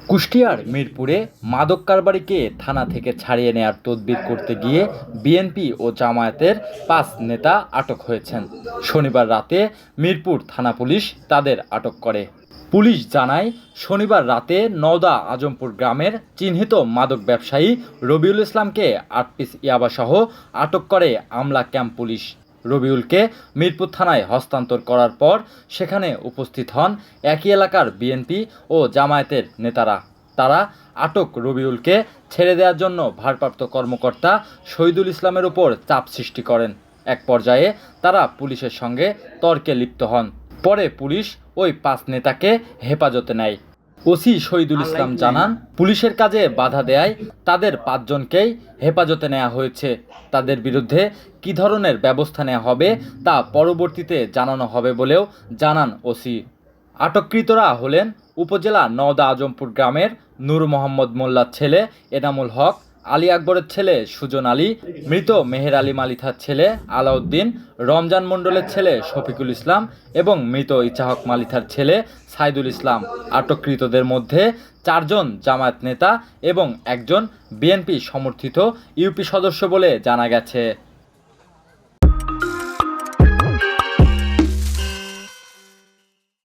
কুষ্টিয়ার মিরপুরে মাদক কারবারিকে থানা থেকে ছাড়িয়ে নেয়ার তদবির করতে গিয়ে বিএনপি ও জামায়াতের ৫ নেতা আটক হয়েছেন। শনিবার রাতে মিরপুর থানা পুলিশ তাদের আটক করে। পুলিশ জানায়, শনিবার রাতে নওদা আজমপুর গ্রামের চিহ্নিত মাদক ব্যবসায়ী রবিউল ইসলামকে ৮ পিস ইয়াবাসহ আটক করে আমলা ক্যাম্প পুলিশ। রবিউলকে মিরপুর থানায় হস্তান্তর করার পর সেখানে উপস্থিত হন একই এলাকার বিএনপি ও জামায়াতের নেতারা। তারা আটক রবিউলকে ছেড়ে দেওয়ার জন্য ভারপ্রাপ্ত কর্মকর্তা শহীদুল ইসলামের উপর চাপ সৃষ্টি করেন। এক পর্যায়ে তারা পুলিশের সঙ্গে তর্কে লিপ্ত হন। পরে পুলিশ ওই ৫ নেতাকে হেফাজতে নেয়। ওসি শহীদুল ইসলাম জানান, পুলিশের কাজে বাধা দেয়ায় তাদের ৫ জনকেই হেফাজতে নেওয়া হয়েছে। তাদের বিরুদ্ধে কী ধরনের ব্যবস্থা নেওয়া হবে তা পরবর্তীতে জানানো হবে বলেও জানান ওসি। আটককৃতরা হলেন উপজেলা নওদা আজমপুর গ্রামের নূর মোহাম্মদ মোল্লার ছেলে এনামুল হক, আলী আকবরের ছেলে সুজন আলী, মৃত মেহের আলী মালিথার ছেলে আলাউদ্দিন, রমজান মণ্ডলের ছেলে শফিকুল ইসলাম এবং মৃত ইচ্ছাহক মালিথার ছেলে সাইদুল ইসলাম। আটককৃতদের মধ্যে ৪ জন জামায়াত নেতা এবং একজন বিএনপি সমর্থিত ইউপি সদস্য বলে জানা গেছে।